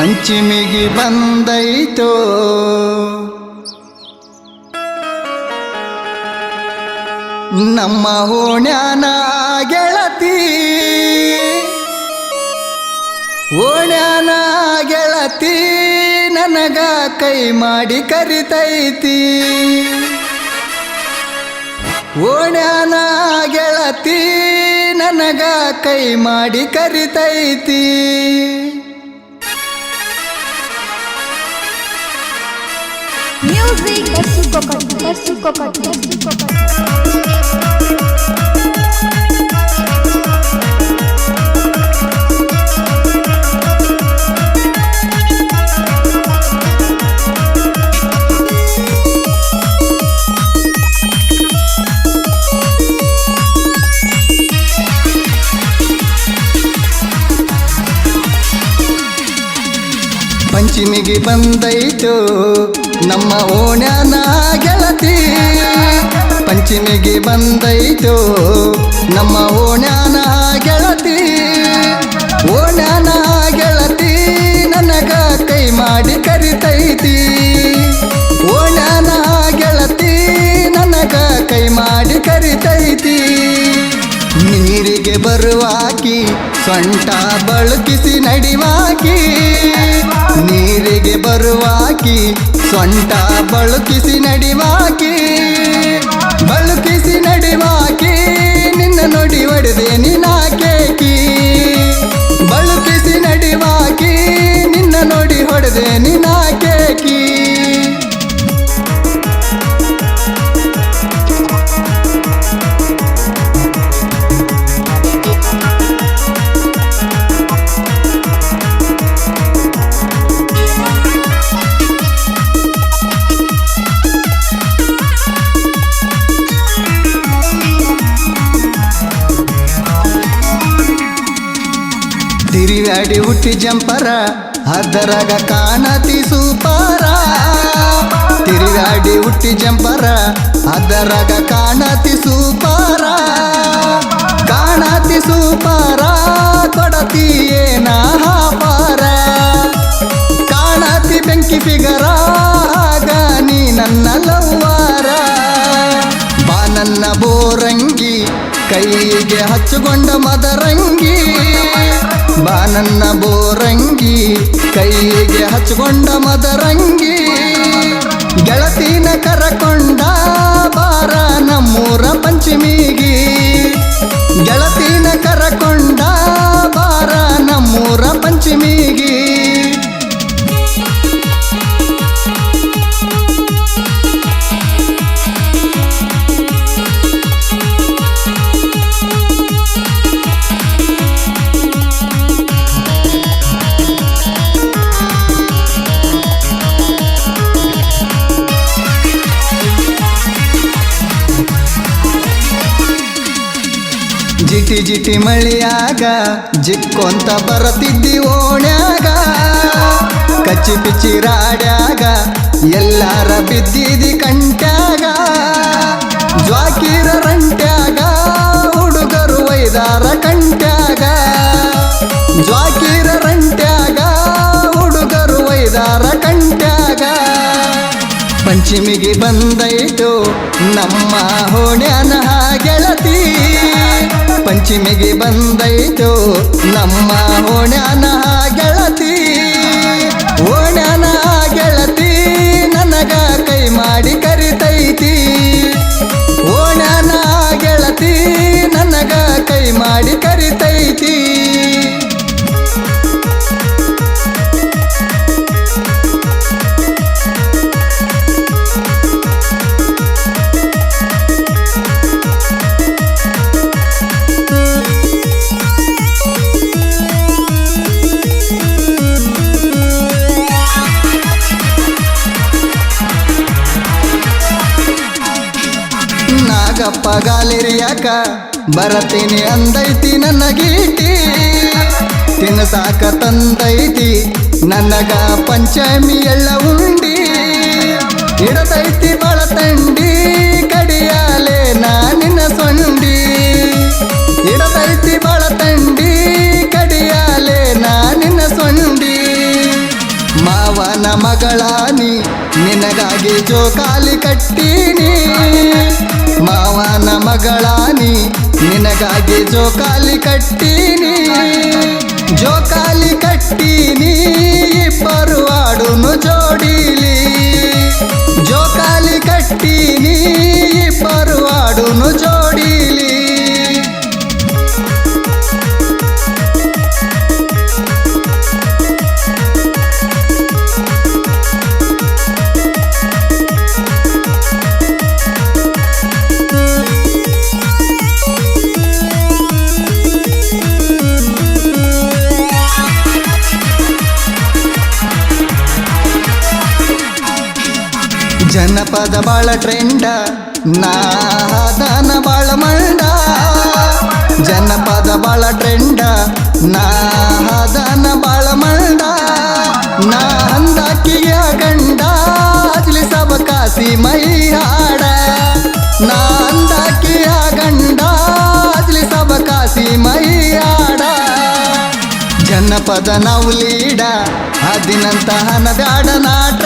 ಪಂಚಮಿಗೆ ಬಂದೈತೋ ನಮ್ಮ ಓಣ್ಯಾನ ಗೆಳತಿ ಓಣ್ಯಾನ ಗೆಳತಿ ನನಗ ಕೈ ಮಾಡಿ ಕರಿತೈತಿ ಓಣ್ಯಾನ ಗೆಳತಿ ನನಗ ಕೈ ಮಾಡಿ ಕರಿತೈತಿ Music, let's go. ಪಂಚಮಿಗೆ ಬಂದೈತು ನಮ್ಮ ಓಣ್ಯಾನ ಗೆಳತಿ ಪಂಚಮಿಗೆ ಬಂದೈತು ನಮ್ಮ ಓಣ್ಯಾನ ಗೆಳತಿ ಓಣ್ಯಾನ ಗೆಳತಿ ನನಗ ಕೈ ಮಾಡಿ ಕರಿತೈತಿ ಓಣ್ಯಾನ ಗೆಳತಿ ನನಗ ಕೈ ಮಾಡಿ ಕರಿತೈತಿ ನೀರಿಗೆ ಬರುವಾಕಿ ಸೊಂಟ ಬಳುಕಿಸಿ ನಡಿವಾಕಿ ನೀರಿಗೆ ಬರುವಾಕಿ ಸೊಂಟ ಬಳುಕಿಸಿ ನಡಿವಾಕಿ ಬಳುಕಿಸಿ ನಡಿವಾಕಿ ನಿನ್ನ ನುಡಿ ಹೊಡೆದೆ ನೀನಾಕೇಕಿ ಬಳುಕಿಸಿ ನಡಿವಾಕಿ ನಿನ್ನ ನುಡಿ ಹೊಡೆದೆ ನೀನಾಕೇಕಿ ತಿರುಗಾಡಿ ಹುಟ್ಟಿ ಜಂಪರ ಅದರಾಗ ಕಾಣತಿ ಸೂಪರ ತಿರುಗಾಡಿ ಹುಟ್ಟಿ ಜಂಪರ ಅದರಾಗ ಕಾಣತಿ ಸೂಪರ ಕಾಣತಿ ಸೂಪರ ಕೊಡತಿ ಏನ ಹಾಪಾರ ಕಾಣತಿ ಬೆಂಕಿ ಫಿಗರ ಆಗ ನೀ ನನ್ನ ಲವ್ವಾರ ಬಾ ನನ್ನ ಬೋರಂಗಿ ಕೈಗೆ ಹಚ್ಚಿಕೊಂಡ ಮದರಂಗಿ ಬಾ ನನ್ನ ಬೋರಂಗಿ ಕೈಗೆ ಹಚ್ಚಿಕೊಂಡ ಮದರಂಗಿ ಗೆಳತಿನ ಕರಕೊಂಡ ಬಾರ ನಮ್ಮೂರ ಪಂಚಮಿಗಿ ಗೆಳತಿನ ಕರಕೊಂಡ ಬಾರ ನಮ್ಮೂರ ಪಂಚಮಿಗಿ ಜಿಟಿ ಜಿಟಿ ಮಳಿಯಾಗ ಜಿಕ್ಕೊಂತ ಬರತಿದ್ದಿ ಓಣ್ಯಾಗ ಕಚ್ಚಿ ಪಿಚ್ಚಿ ರಾಡ್ಯಾಗ ಎಲ್ಲಾರ ಬಿದ್ದಿದಿ ಕಂಟ್ಯಾಗ ಜ್ವಾಕೀರ ರಂಟ್ಯಾಗ ಹುಡುಗರು ಒಯ್ದಾರ ಕಂಟ್ಯಾಗ ಜ್ವಾಕೀರ ರಂಟ್ಯಾಗ ಹುಡುಗರು ಒಯ್ದಾರ ಕಂಟ್ಯಾಗ ಪಂಚಮಿಗೆ ಬಂದೈತು ನಮ್ಮ ಓಣ್ಯಾನ ಗೆಳತಿ ಪಂಚಮಿಗೆ ಬಂದೈತು ನಮ್ಮ ಓಣ್ಯಾನ ಗೆಳತಿ ಓಣ್ಯಾನ ಗೆಳತಿ ನನಗ ಕೈ ಮಾಡಿ ಕರಿತೈತಿ ಓಣ್ಯಾನ ಗೆಳತಿ ನನಗ ಕೈ ಮಾಡಿ ಕರಿತೈತಿ ನಾಗಪ್ಪ ಗಾಲಿರಿಯಾಕ ಬರತೀನಿ ಅಂದೈತಿ ನನ್ನ ಗೀಟಿ ತಿನ್ನಸಾಕ ತಂದೈತಿ ನನಗ ಪಂಚಮಿ ಎಳ್ಳ ಉಂಡಿ ಇಡತೈತಿ ಬಳತಂಡಿ ಕಡಿಯಾಲೆ ನಾ ನಿನ್ನ ಸೊಂಡಿ ಇಡತೈತಿ ಬಳತಂಡಿ ಕಡಿಯಾಲೆ ನಾ ನಿನ್ನ ಸೊಂಡಿ ನಿನಗಾಗಿ ಜೋಕಾಲಿ ಕಟ್ಟೀನಿ ಮಾವನ ಮಗಳಾನಿ ನಿನಗಾಗಿ ಜೋಕಾಲಿ ಕಟ್ಟೀನಿ ಜೋಕಾಲಿ ಕಟ್ಟೀನಿ ಇಬ್ಬರು ಆಡುನು ಜೋಡಿಲಿ ಜೋಕಾಲಿ ಕಟ್ಟೀನಿ ಇಬ್ಬರು ಆಡುನು ಜೋಡಿಲಿ ಜನಪದ ಬಾಳ ಟ್ರೆಂಡ ನಾದನ ಬಾಳ ಮಂಡ ಜನಪದ ಬಾಳ ಟ್ರೆಂಡ ನಾದನ ಬಾಳ ಮಂಡ ನಾ ಅಂದಾಕಿಯ ಗಂಡ ಅಜ್ಲಿ ಸಬ ಕಾಸಿ ಮೈ ಹಾಡ ನಾ ಅಂದಾಕಿಯ ಗಂಡ ಅಜ್ಲಿ ಸಬ ಕಾಸಿ ಮೈ ಹಾಡ ಜನಪದ ನಾವು ಲೀಡ ಅದಿನಂತ ಹನ ಬ್ಯಾಡ ನಾಟ